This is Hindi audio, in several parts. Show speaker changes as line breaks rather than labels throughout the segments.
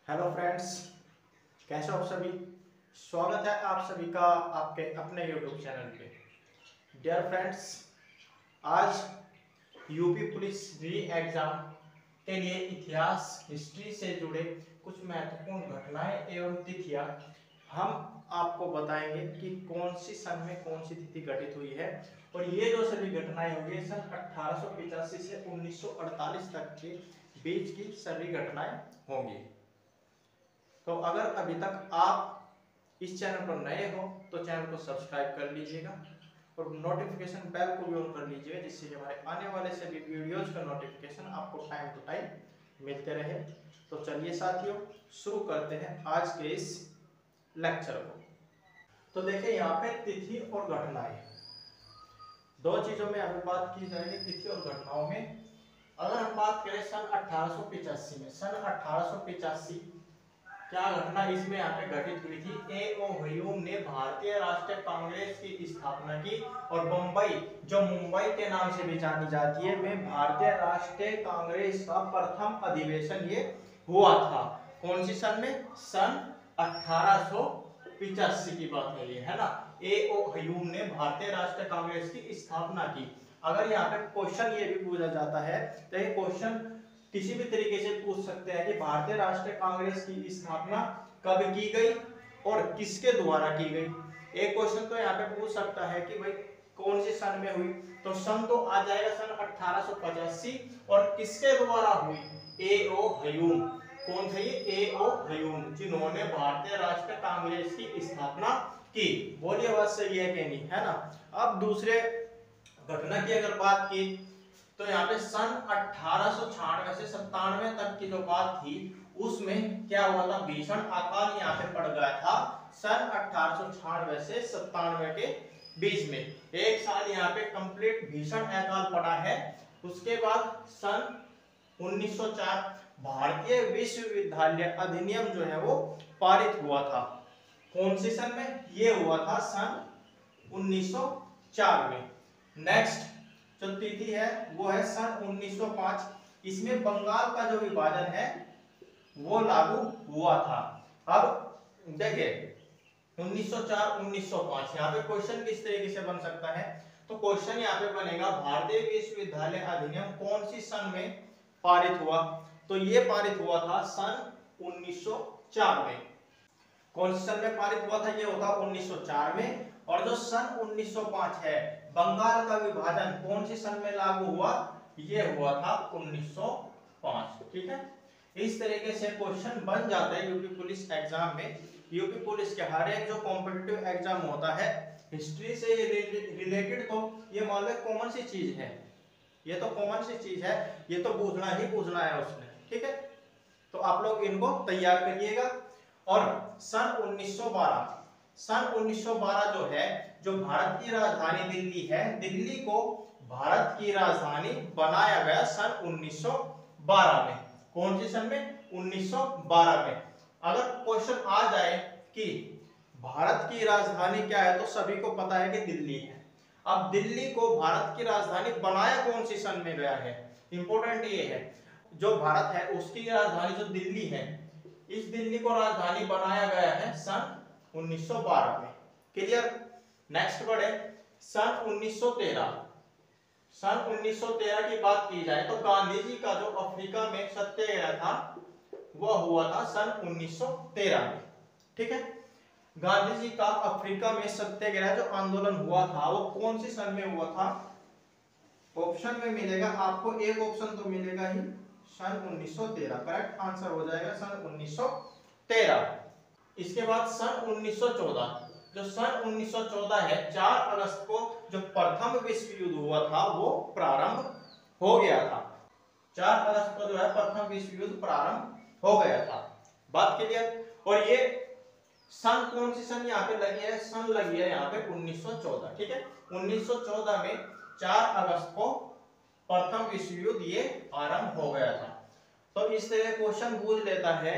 हेलो फ्रेंड्स, कैसे हो आप सभी। स्वागत है आप सभी का आपके अपने यूट्यूब चैनल पे। डियर फ्रेंड्स, आज यूपी पुलिस री एग्जाम के लिए इतिहास हिस्ट्री से जुड़े कुछ महत्वपूर्ण घटनाएं एवं तिथियां हम आपको बताएंगे कि कौन सी सन में कौन सी तिथि घटित हुई है। और ये जो सभी घटनाएं होंगी सन 1885 से 1948 तक के बीच की सभी घटनाएं होंगी। तो अगर अभी तक आप इस चैनल पर नए हो तो चैनल को सब्सक्राइब कर लीजिएगा और नोटिफिकेशन बेल को भी ऑन कर लीजिएगा, जिससे हमारे आने वाले सभी वीडियोज का नोटिफिकेशन आपको टाइम टू टाइम मिलते रहे। तो चलिए साथियों, शुरू करते हैं आज के इस लेक्चर को। तो देखिए यहाँ पे तिथि और घटनाएं, दो चीजों में अभी बात की जाएगी, तिथि और घटनाओं में। अगर हम बात करें सन 1885 में, सन 1885 क्या घटना इसमें यहाँ पे घटित हुई थी। ए.ओ. ह्यूम ने भारतीय राष्ट्रीय कांग्रेस की स्थापना की और बम्बई, जो मुंबई के नाम से भी जानी जाती है, में भारतीय राष्ट्रीय कांग्रेस का प्रथम अधिवेशन ये हुआ था। कौन सी सन में? सन 1885 की बात है ये, है ना। ए.ओ. ह्यूम ने भारतीय राष्ट्रीय कांग्रेस की स्थापना की। अगर यहाँ पे क्वेश्चन ये भी पूछा जाता है तो ये क्वेश्चन किसी भी तरीके से पूछ सकते हैं कि भारतीय राष्ट्रीय कांग्रेस की स्थापना कब की गई और किसके द्वारा की गई। एक क्वेश्चन तो यहाँ पे पूछ सकता है कि भाई कौन सी सन में हुई, तो सन तो आ जाएगा सन 1885 और किसके द्वारा हुई? ए.ओ. ह्यूम। कौन थे ये? ए.ओ. ह्यूम, जिन्होंने भारतीय राष्ट्रीय कांग्रेस की स्थापना की। बोलिए बात सही है कि नहीं, है ना। अब दूसरे घटना की अगर बात की तो यहाँ पे सन 1896 से 97 तक की जो बात थी उसमें क्या हुआ था? भीषण अकाल यहाँ पे पड़ गया था सन 1896 से 97 के बीच में। एक साल यहाँ पे कंप्लीट भीषण अकाल पड़ा है। उसके बाद सन 1904 भारतीय विश्वविद्यालय अधिनियम जो है वो पारित हुआ था। कौन सी सन में? ये हुआ था सन 1904 में। नेक्स्ट जो तिथि है वो है सन 1905। इसमें बंगाल का जो विभाजन है वो लागू हुआ था। अब देखिए 1904 1905 यहाँ पे क्वेश्चन किस तरीके से बन सकता है, तो क्वेश्चन यहाँ पे बनेगा भारतीय विश्वविद्यालय अधिनियम कौन सी सन में पारित हुआ? तो ये पारित हुआ था सन 1904 में। कौन सी सन में पारित हुआ था? ये होगा 1904 में। और जो सन 1905 है, बंगाल का विभाजन कौन सी सन में लागू हुआ? ये हुआ था 1905। ठीक है, इस तरीके से क्वेश्चन बन जाता है यूपी पुलिस एग्जाम में। यूपी पुलिस के हर एक जो कॉम्पिटिटिव एग्जाम होता है हिस्ट्री से रिलेटेड, तो ये मान लो कॉमन सी चीज है, ये तो कॉमन सी चीज है, ये तो पूछना ही पूछना है उसने। ठीक है, तो आप लोग इनको तैयार करिएगा। और सन 1912, सन 1912 जो है, जो भारत की राजधानी दिल्ली है, दिल्ली को भारत की राजधानी बनाया गया सन 1912 में। कौन सी सन में? 1912 में। अगर क्वेश्चन आ जाए कि भारत की राजधानी क्या है, तो सभी को पता है कि दिल्ली है। अब दिल्ली को भारत की राजधानी बनाया कौन सी सन में गया है? इंपॉर्टेंट ये है, जो भारत है उसकी राजधानी जो दिल्ली है, इस दिल्ली को राजधानी बनाया गया है सन 1912 में। क्लियर। नेक्स्ट बढ़े सन 1913। सन 1913 की बात की जाए तो गांधी जी का जो अफ्रीका में सत्याग्रह था वह हुआ था सन 1913 में। ठीक है, गांधी जी का अफ्रीका में सत्याग्रह जो आंदोलन हुआ था वो कौन सी सन में हुआ था? ऑप्शन में मिलेगा आपको, एक ऑप्शन तो मिलेगा ही, सन 1913। करेक्ट आंसर हो जाएगा सन 1913। इसके बाद सन 1914, जो सन 1914 है, 4 अगस्त को जो प्रथम विश्व युद्ध हुआ था वो प्रारंभ हो गया था। 4 अगस्त को जो है प्रथम विश्व युद्ध प्रारंभ हो गया था। बात क्लियर। और ये सन कौन सी सन यहाँ पे लगी है? सन लगी है यहाँ पे 1914। ठीक है, 1914 में 4 अगस्त को प्रथम विश्व युद्ध ये आरंभ हो गया था। तो इस तरह क्वेश्चन पूछ लेता है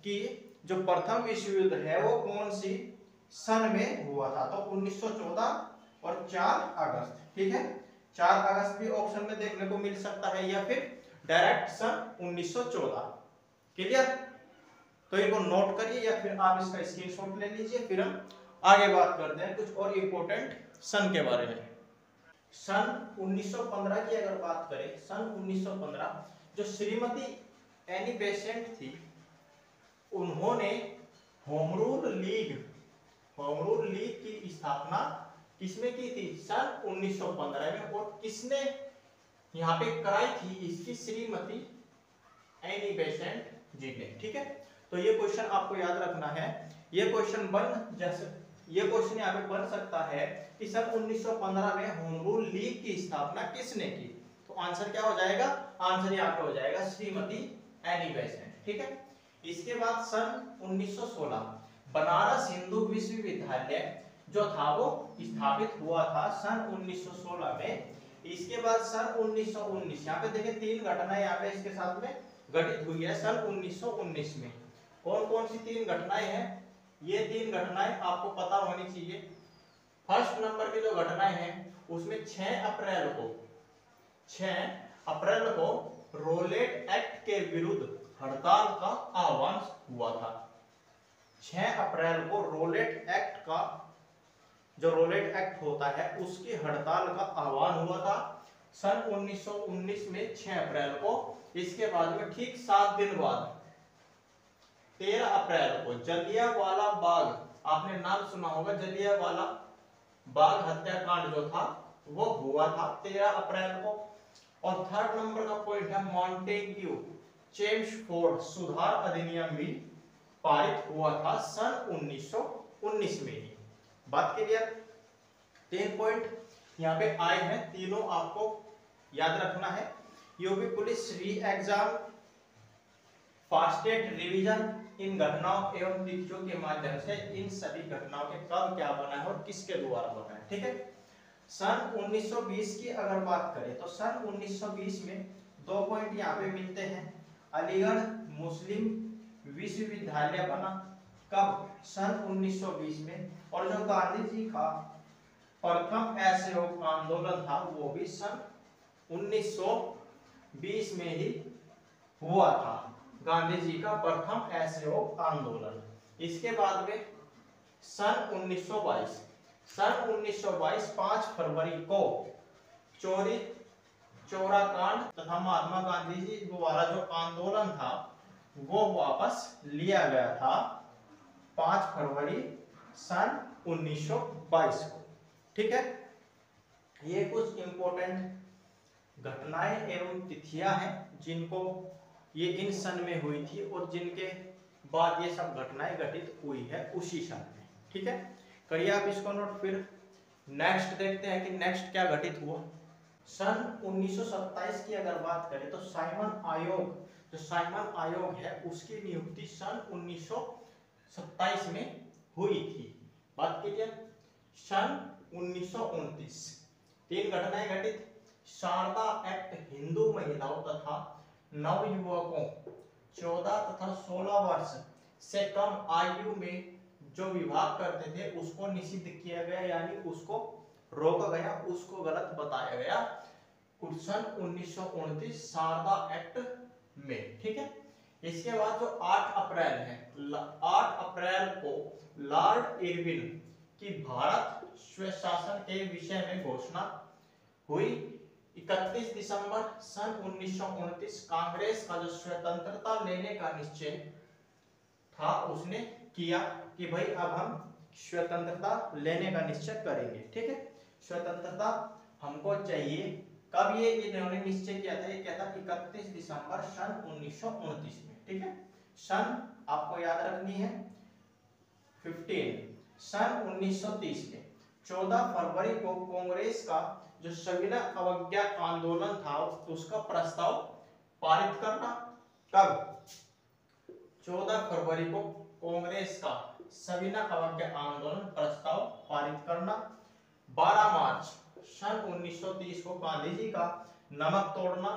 कि जो प्रथम विश्व युद्ध है वो कौन सी सन में हुआ था, तो 1914 और 4 अगस्त। ठीक है, 4 अगस्त भी ऑप्शन में देखने को मिल सकता है या फिर डायरेक्ट सन 1914। क्लियर। तो इनको नोट करिए या फिर आप इसका स्क्रीनशॉट ले लीजिए, फिर हम आगे बात करते हैं कुछ और इम्पोर्टेंट सन के बारे में। सन 1915 की अगर बात करें, सन 1915 जो श्रीमती एनी बेसेंट थी, उन्होंने होम रूल लीग की स्थापना किसमें की थी? सन 1915 में। और किसने यहाँ पे कराई थी? इसकी श्रीमती एनी बेसेंट जी ने। ठीक है, तो ये क्वेश्चन आपको याद रखना है। ये क्वेश्चन यहाँ पे बन सकता है कि सन 1915 में होम रूल लीग की स्थापना किसने की? तो आंसर क्या हो जाएगा? आंसर यहाँ पे हो जाएगा श्रीमती एनी बेसेंट। ठीक है, इसके बाद सन 1916 बनारस हिंदू विश्वविद्यालय जो था वो स्थापित हुआ था सन 1916 में। इसके बाद सन 1919, यहाँ पे देखिए 3 घटनाएं यहाँ पे इसके साथ में घटित हुई है सन 1919 में। कौन कौन सी 3 घटनाएं हैं? ये 3 घटनाएं आपको पता होनी चाहिए। फर्स्ट नंबर की जो घटनाएं हैं उसमें 6 अप्रैल को रोलेट एक्ट के विरुद्ध हड़ताल का आह्वान हुआ था। 6 अप्रैल को रोलेट एक्ट का, जो रोलेट एक्ट होता है उसकी हड़ताल का आह्वान हुआ था सन 1919 में 6 अप्रैल को। इसके बाद में ठीक 7 दिन बाद 13 अप्रैल को जलियांवाला बाग, आपने नाम सुना होगा, जलियांवाला बाग हत्याकांड जो था वो हुआ था 13 अप्रैल को। और थर्ड नंबर का पॉइंट है मॉन्टेग्यू चेम्सफोर्ड सुधार अधिनियम भी पारित हुआ था सन 1919 में ही। बात क्लियर? 3 पॉइंट यहाँ पे आए हैं, तीनों आपको याद रखना है। UP police re exam fastest revision इन घटनाओं एवं तिथियों के माध्यम से इन सभी घटनाओं के कब क्या बना है और किसके द्वारा बना है। ठीक है, सन 1920 की अगर बात करें तो सन 1920 में 2 पॉइंट यहाँ पे मिलते हैं। अलीगढ़ मुस्लिम विश्वविद्यालय बना कब? सन 1920 में। और जो गांधी जी का प्रथम असहयोग आंदोलन था वो भी सन 1920 में ही हुआ था, गांधी जी का प्रथम असहयोग आंदोलन। इसके बाद में सन 1922 5 फरवरी को चोरी चौरा कांड तथा महात्मा गांधी जी द्वारा जो आंदोलन था वो वापस लिया गया था 5 फरवरी सन 1922 को। ठीक है, ये कुछ इंपॉर्टेंट घटनाएं एवं तिथियां हैं जिनको ये इन सन में हुई थी और जिनके बाद ये सब घटनाएं घटित हुई है उसी सन में। ठीक है, करिए आप इसको नोट। फिर नेक्स्ट देखते हैं कि नेक्स्ट क्या घटित हुआ। सन 1927 की अगर बात करें तो साइमन आयोग है उसकी नियुक्ति सन 1927 में हुई थी। बात कीजिए। सन 1929 3 घटनाएं घटित। शारदा एक्ट हिंदू महिलाओं तथा नवयुवकों 14 तथा 16 वर्ष से कम आयु में जो विवाह करते थे उसको निषिद्ध किया गया, यानी उसको रोका गया, उसको गलत बताया गया सन 1929 शारदा एक्ट में। ठीक है, इसके बाद जो 8 अप्रैल है, 8 अप्रैल को लॉर्ड इरविन की भारत स्वशासन के विषय में घोषणा हुई। 31 दिसंबर सन 1929 कांग्रेस का जो स्वतंत्रता लेने का निश्चय था उसने किया कि भाई अब हम स्वतंत्रता लेने का निश्चय करेंगे। ठीक है, स्वतंत्रता हमको चाहिए। कब ये इन्होंने निश्चय किया था? ये क्या था? 31 दिसंबर सन 1929 में। ठीक है, सन आपको याद रखनी है 15। सन 1930 में 14 फरवरी को कांग्रेस का जो सविनय अवज्ञा आंदोलन था उसका प्रस्ताव पारित करना। कब? 14 फरवरी को कांग्रेस का सविनय अवज्ञा आंदोलन प्रस्ताव पारित करना। 12 मार्च सन 1930 को गांधी जी का नमक तोड़ना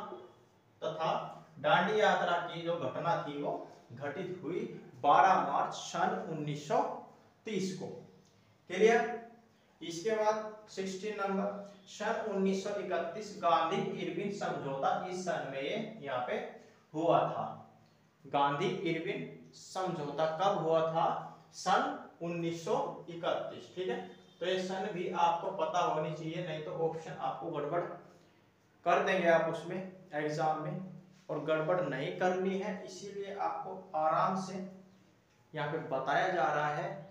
तथा दांडी यात्रा की जो घटना थी वो घटित हुई 12 मार्च सन 1930 को। क्लियर? इसके बाद 16 नंबर सन 1931 गांधी इरविन समझौता इस सन में यहाँ पे हुआ था। गांधी इरविन समझौता कब हुआ था? सन 1931। ठीक है, तो ये सन भी आपको पता होनी चाहिए, नहीं तो ऑप्शन आपको गड़बड़ कर देंगे आप उसमें एग्जाम में, और गड़बड़ नहीं करनी है, इसीलिए आपको आराम से यहाँ पे बताया जा रहा है।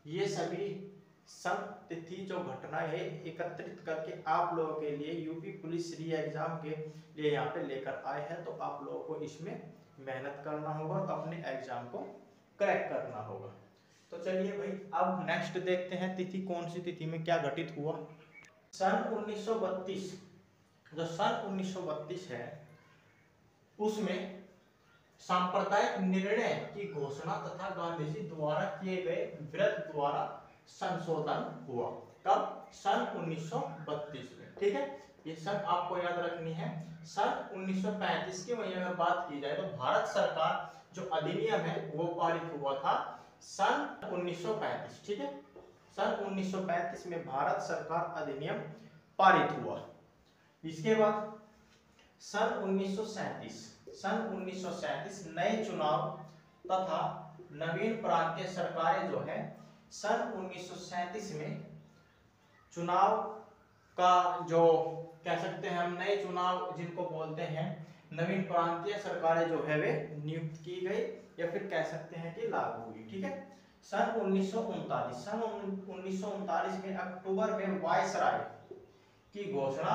ये सभी सन तिथि जो घटनाएं है एकत्रित करके आप लोगों के लिए यूपी पुलिस री एग्जाम के लिए यहाँ पे लेकर आए हैं, तो आप लोगों को इसमें मेहनत करना होगा और अपने एग्जाम को क्रैक करना होगा। तो चलिए भाई, अब नेक्स्ट देखते हैं तिथि, कौन सी तिथि में क्या घटित हुआ। सन 1932, जो सन 1932 है उसमें सांप्रदायिक निर्णय की घोषणा तथा गांधी जी द्वारा किए गए व्रत द्वारा संशोधन हुआ। कब? सन 1932 में। ठीक है, ये सन आपको याद रखनी है। सन 1935 की वही अगर बात की जाए तो भारत सरकार जो अधिनियम है वो पारित हुआ था सन 1935। ठीक है, सन 1935 में भारत सरकार अधिनियम पारित हुआ। इसके बाद सन 1937 नए चुनाव तथा नवीन प्रांतीय सरकारें जो है सन 1937 में चुनाव का जो कह सकते हैं हम नए चुनाव जिनको बोलते हैं नवीन प्रांतीय सरकारें जो है वे नियुक्त की गई या फिर कह सकते हैं कि लागू हुई। ठीक है, सन 1939 में अक्टूबर में वायसराय की घोषणा,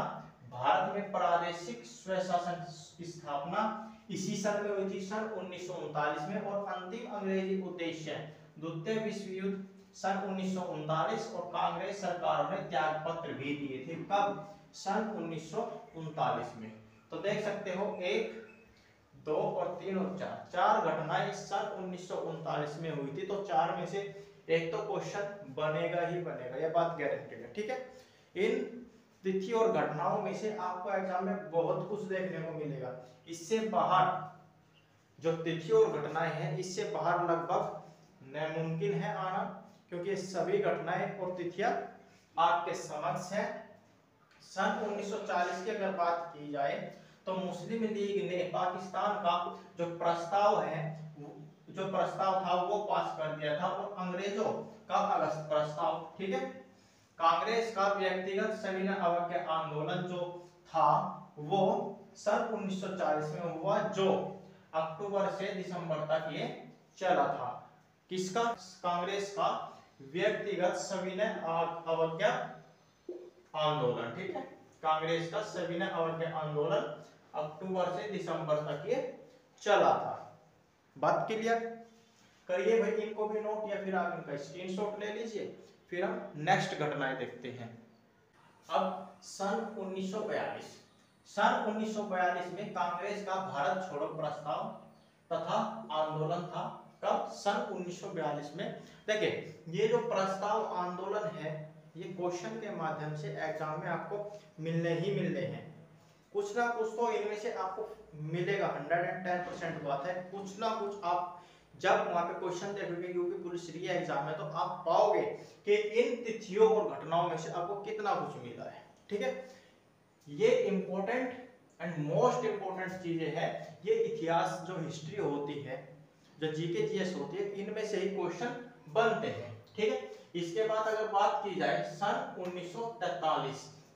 भारत में प्रादेशिक स्वशासन की स्थापना इसी सन में हुई थी, सन 1939 में, और अंतिम अंग्रेजी उद्देश्य द्वितीय विश्व युद्ध सन 1939, और कांग्रेस सरकार ने त्याग पत्र भी दिए थे। कब? सन 1939 में। तो देख सकते हो 1, 2 और 3 और 4 घटनाएं सन 1939 में हुई थी, तो 4 में से एक तो क्वेश्चन बनेगा ही बनेगा, यह बात गारंटेड है। ठीक है, इन तिथि और घटनाओं में से आपको एग्जाम में बहुत कुछ देखने को मिलेगा। इससे बाहर जो तिथि और घटनाएं हैं, इससे बाहर लगभग नामुमकिन है आना, क्योंकि सभी घटनाएं और तिथियां आपके समक्ष है। सन 1940 की अगर बात की जाए तो मुस्लिम लीग ने पाकिस्तान का जो प्रस्ताव है, जो प्रस्ताव था वो पास कर दिया था, और अंग्रेजों का अगस्त प्रस्ताव। ठीक है, कांग्रेस का व्यक्तिगत सविनय अवज्ञा आंदोलन जो था वो सन 1940 में हुआ, जो अक्टूबर से दिसंबर तक ये चला था। किसका? कांग्रेस का व्यक्तिगत सविनय अवज्ञा आंदोलन। ठीक है, कांग्रेस का सविनय अवज्ञा आंदोलन अक्टूबर से दिसंबर तक ये चला था। बात क्लियर? करिए भाई इनको भी नोट, या फिर आप इनका स्क्रीनशॉट ले लीजिए, फिर हम नेक्स्ट घटनाएं देखते हैं। अब सन 1942 में कांग्रेस का भारत छोड़ो प्रस्ताव तथा आंदोलन था। कब? सन 1942 में। देखिए, ये जो प्रस्ताव आंदोलन है ये क्वेश्चन के माध्यम से एग्जाम में आपको मिलने ही मिलने हैं। कुछ ना कुछ तो इनमें से आपको मिलेगा, 110% बात है। कुछ ना कुछ आप जब वहां पे क्वेश्चन देखोगे यूपी पुलिस री एग्जाम में, तो आप पाओगे कि इन तिथियों और घटनाओं में से आपको कितना कुछ मिला है। ठीक है, ये इंपॉर्टेंट एंड मोस्ट इंपॉर्टेंट चीजें हैं। ये इतिहास जो हिस्ट्री होती है, जो जीके जीएस होती है, इनमें से ही क्वेश्चन बनते हैं। ठीक है, इसके बाद अगर बात की जाए सन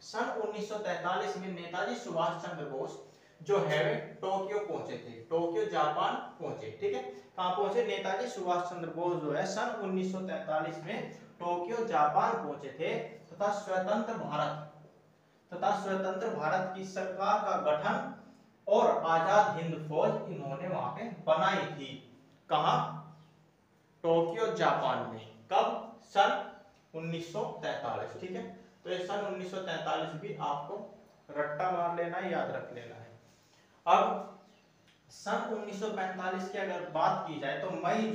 1943 में नेताजी सुभाष चंद्र बोस जो है टोक्यो पहुंचे थे, टोक्यो जापान पहुंचे। ठीक है, कहां पहुंचे? नेताजी सुभाष चंद्र बोस जो है सन 1943 में टोक्यो जापान पहुंचे थे, तथा स्वतंत्र भारत की सरकार का गठन और आजाद हिंद फौज इन्होंने वहां पे बनाई थी। कहां? टोक्यो जापान में। कब? सन 1943। ठीक है, तो ये सन 1943 भी आपको रट्टा मार लेना है, याद रख लेना है। अब सन 1945 की अगर बात की जाए तो मई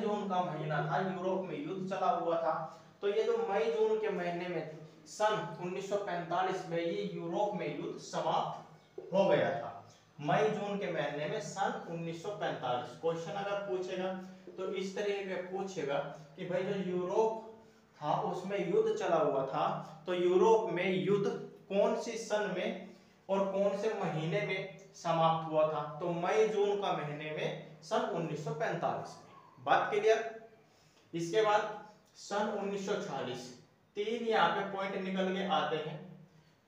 जून का महीना था, यूरोप में युद्ध चला हुआ था। तो ये जो मई जून के महीने में सन 1945 में ये यूरोप में युद्ध समाप्त हो गया था। मई जून के महीने में सन 1945 क्वेश्चन अगर पूछेगा तो इस तरीके से पूछेगा कि भाई जो यूरोप था उसमें युद्ध चला हुआ था, तो यूरोप में युद्ध कौन सी सन में और कौन से महीने में समाप्त हुआ था? तो मई जून का महीने में सन 1945 में। बात क्लियर। इसके बाद सन 1946 तीन यहाँ पे पॉइंट निकल के आते हैं।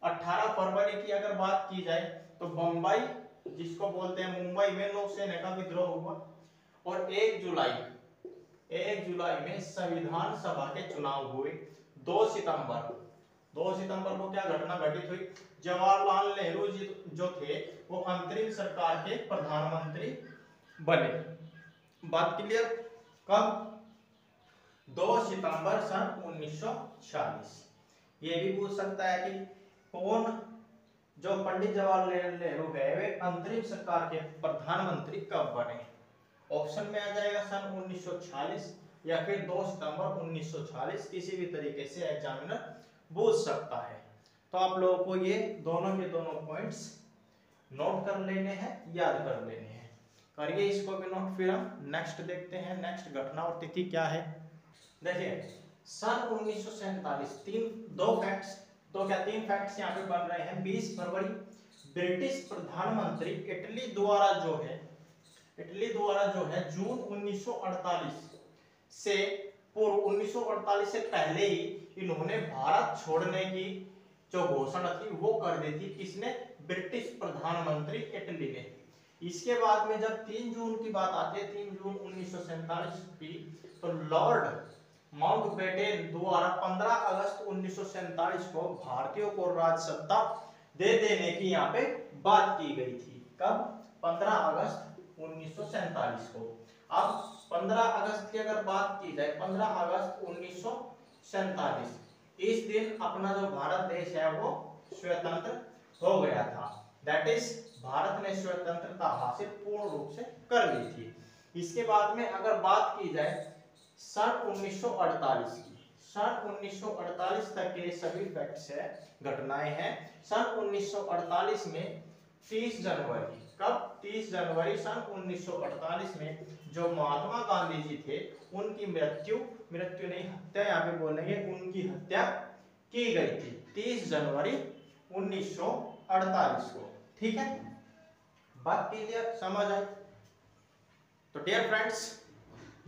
18 फरवरी की अगर बात की जाए तो बम्बई, जिसको बोलते हैं मुंबई में, नौसेना का विद्रोह हुआ। और 1 जुलाई में संविधान सभा के चुनाव हुए। 2 सितंबर को क्या घटना घटित हुई? जवाहरलाल नेहरू जी जो थे वो अंतरिम सरकार के प्रधानमंत्री बने। बात क्लियर। कब? 2 सितंबर सन 1946। ये भी पूछ सकता है कि कौन, जो पंडित जवाहरलाल नेहरू है, वे अंतरिम सरकार के प्रधानमंत्री कब बने? ऑप्शन में आ जाएगा सन 1946 या फिर 2 सितंबर 1946। किसी भी तरीके से एग्जामिनर पूछ सकता है। तो आप लोगों को ये दोनों के दोनों पॉइंट्स नोट कर लेने हैं, याद कर लेने हैं। करिए इसको भी नोट। फिर हम नेक्स्ट देखते हैं, नेक्स्ट घटना और तिथि क्या है। देखिए सन 1947 तीन फैक्ट्स यहाँ पे बन रहे हैं। 20 फरवरी ब्रिटिश प्रधानमंत्री इटली द्वारा जो है जून 1948 से पूर्व, 1948 से पहले ही इन्होंने भारत छोड़ने की जो घोषणा थी वो कर दी थी। किसने? ब्रिटिश प्रधानमंत्री इटली ने। इसके बाद में जब 3 जून की बात आती है, 3 जून 1947 की, तो लॉर्ड माउंटबेटन द्वारा 15 अगस्त 1947 को भारतीयों को राजसत्ता दे देने की यहाँ पे बात की गई थी। कब? 15 अगस्त 1947 को। अब 15 अगस्त की अगर बात की जाए, 15 अगस्त 1947, इस दिन अपना जो भारत देश है वो स्वतंत्र हो गया था। दैट इज भारत ने स्वतंत्रता हासिल पूर्ण रूप से कर ली थी। इसके बाद में अगर बात की जाए सन 1948 की, सन 1948 तक के सभी फैक्ट्स है, घटनाएं हैं। सन 1948 में 30 जनवरी, कब? 30 जनवरी सन 1948 में जो महात्मा गांधी जी थे उनकी मृत्यु नहीं, हत्या यहाँ पे बोलेंगे, उनकी हत्या की गई थी 30 जनवरी 1948 को। ठीक है, बात क्लियर, समझ आई? तो डियर फ्रेंड्स,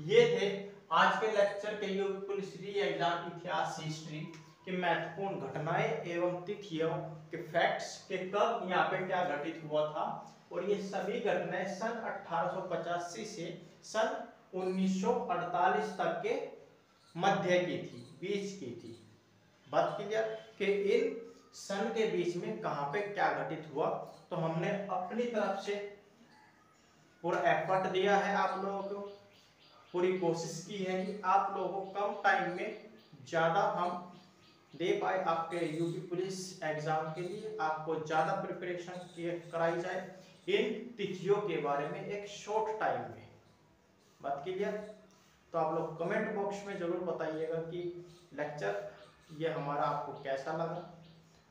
ये थे आज के लेक्चर के यूपी पुलिस री एग्जाम इतिहास हिस्ट्री की महत्वपूर्ण घटनाएं एवं तिथियों के फैक्ट्स के कब यहाँ पे क्या घटित हुआ था। और ये सभी घटनाएं सन 1885 से सन 1948 तक के मध्य की थी, बीच की थी। बात क्लियर कि इन सन के बीच में कहां पे क्या घटित हुआ। तो हमने अपनी तरफ से पूरा एफर्ट दिया है, आप लोगों को पूरी कोशिश की है कि आप लोगों को कम टाइम में ज्यादा हम दे पाए आपके यूपी पुलिस एग्जाम के लिए, आपको ज्यादा प्रिपरेशन कराई जाए इन तिथियों के बारे में एक शॉर्ट टाइम में। बात क्लियर? तो आप लोग कमेंट बॉक्स में जरूर बताइएगा कि लेक्चर ये हमारा आपको कैसा लगा।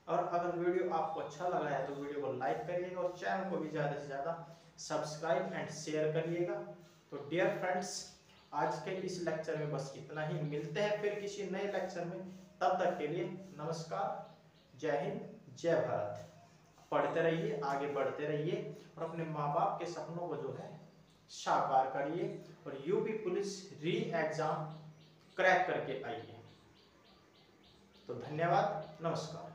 और अगर वीडियो आपको अच्छा लगा है तो वीडियो को लाइक करिएगा और चैनल को भी ज़्यादा से ज़्यादा सब्सक्राइब एंड शेयर करिएगा। तो डियर फ्रेंड्स, आज के इस लेक्चर में बस इतना ही। मिलते हैं फिर किसी नए लेक्चर में, तब तक के लिए नमस्कार, जय हिंद, जय भारत। पढ़ते रहिए, आगे बढ़ते रहिए और अपने माँ बाप के सपनों को जो है साकार करिए और UP police re exam crack करके आइए। तो धन्यवाद, नमस्कार।